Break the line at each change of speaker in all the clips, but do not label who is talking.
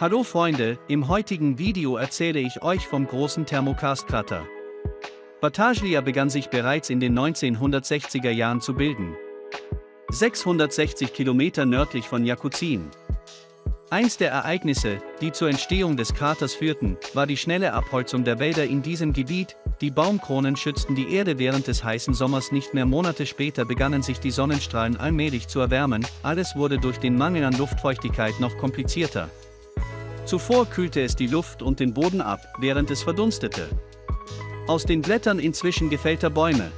Hallo Freunde, im heutigen Video erzähle ich euch vom großen Thermokarstkrater. Battaglia begann sich bereits in den 1960er Jahren zu bilden. 660 Kilometer nördlich von Jakutsk. Eins der Ereignisse, die zur Entstehung des Kraters führten, war die schnelle Abholzung der Wälder in diesem Gebiet. Die Baumkronen schützten die Erde während des heißen Sommers nicht mehr. Monate später begannen sich die Sonnenstrahlen allmählich zu erwärmen, alles wurde durch den Mangel an Luftfeuchtigkeit noch komplizierter. Zuvor kühlte es die Luft und den Boden ab, während es verdunstete. Aus den Blättern inzwischen gefällter Bäume.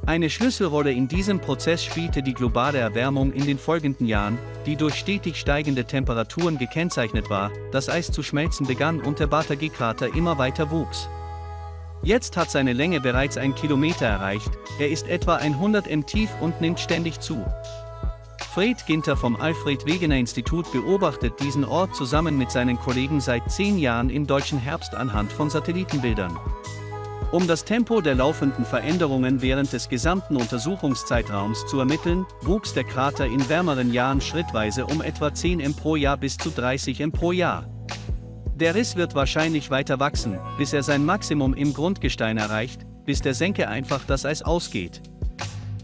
Eine Schlüsselrolle in diesem Prozess spielte die globale Erwärmung in den folgenden Jahren, die durch stetig steigende Temperaturen gekennzeichnet war. Das Eis zu schmelzen begann und der Battaglia-Krater immer weiter wuchs. Jetzt hat seine Länge bereits 1 Kilometer erreicht, er ist etwa 100 m tief und nimmt ständig zu. Fred Ginter vom Alfred-Wegener-Institut beobachtet diesen Ort zusammen mit seinen Kollegen seit 10 Jahren im deutschen Herbst anhand von Satellitenbildern. Um das Tempo der laufenden Veränderungen während des gesamten Untersuchungszeitraums zu ermitteln, wuchs der Krater in wärmeren Jahren schrittweise um etwa 10 m pro Jahr bis zu 30 m pro Jahr. Der Riss wird wahrscheinlich weiter wachsen, bis er sein Maximum im Grundgestein erreicht, bis der Senke einfach das Eis ausgeht.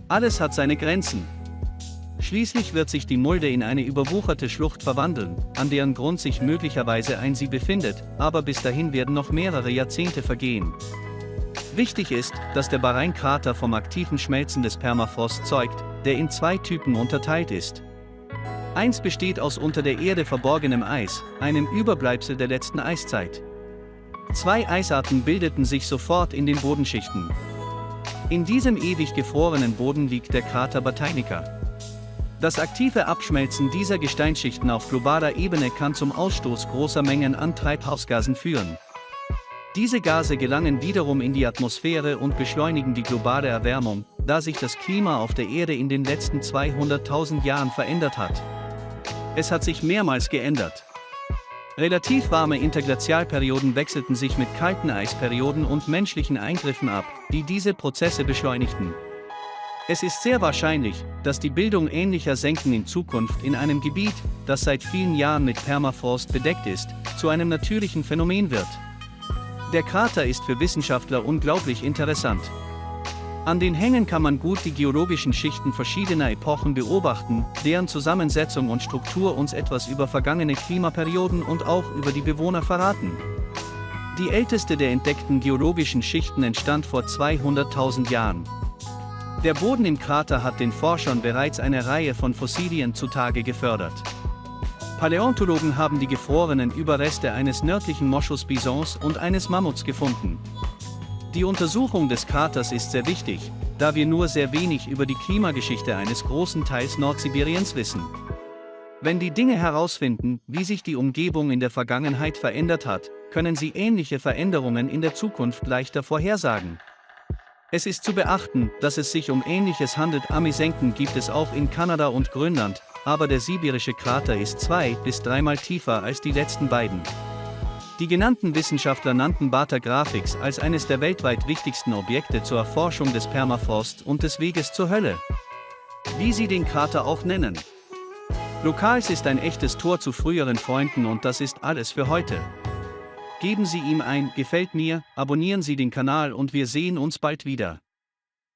Alles hat seine Grenzen. Schließlich wird sich die Mulde in eine überwucherte Schlucht verwandeln, an deren Grund sich möglicherweise ein See befindet, aber bis dahin werden noch mehrere Jahrzehnte vergehen. Wichtig ist, dass der Bahrain-Krater vom aktiven Schmelzen des Permafrost zeugt, der in 2 Typen unterteilt ist. Eins besteht aus unter der Erde verborgenem Eis, einem Überbleibsel der letzten Eiszeit. 2 Eisarten bildeten sich sofort in den Bodenschichten. In diesem ewig gefrorenen Boden liegt der Krater Battaglia. Das aktive Abschmelzen dieser Gesteinsschichten auf globaler Ebene kann zum Ausstoß großer Mengen an Treibhausgasen führen. Diese Gase gelangen wiederum in die Atmosphäre und beschleunigen die globale Erwärmung, da sich das Klima auf der Erde in den letzten 200.000 Jahren verändert hat. Es hat sich mehrmals geändert. Relativ warme Interglazialperioden wechselten sich mit kalten Eisperioden und menschlichen Eingriffen ab, die diese Prozesse beschleunigten. Es ist sehr wahrscheinlich, dass die Bildung ähnlicher Senken in Zukunft in einem Gebiet, das seit vielen Jahren mit Permafrost bedeckt ist, zu einem natürlichen Phänomen wird. Der Krater ist für Wissenschaftler unglaublich interessant. An den Hängen kann man gut die geologischen Schichten verschiedener Epochen beobachten, deren Zusammensetzung und Struktur uns etwas über vergangene Klimaperioden und auch über die Bewohner verraten. Die älteste der entdeckten geologischen Schichten entstand vor 200.000 Jahren. Der Boden im Krater hat den Forschern bereits eine Reihe von Fossilien zutage gefördert. Paläontologen haben die gefrorenen Überreste eines nördlichen Moschusbisons und eines Mammuts gefunden. Die Untersuchung des Kraters ist sehr wichtig, da wir nur sehr wenig über die Klimageschichte eines großen Teils Nordsibiriens wissen. Wenn die Dinge herausfinden, wie sich die Umgebung in der Vergangenheit verändert hat, können sie ähnliche Veränderungen in der Zukunft leichter vorhersagen. Es ist zu beachten, dass es sich um Ähnliches handelt. Ami-Senken gibt es auch in Kanada und Grönland, aber der sibirische Krater ist 2- bis 3-mal tiefer als die letzten beiden. Die genannten Wissenschaftler nannten Bata-Graphics als eines der weltweit wichtigsten Objekte zur Erforschung des Permafrost und des Weges zur Hölle. Wie sie den Krater auch nennen. Lokals ist ein echtes Tor zu früheren Freunden und das ist alles für heute. Geben Sie ihm ein Gefällt mir, abonnieren Sie den Kanal und wir sehen uns bald wieder.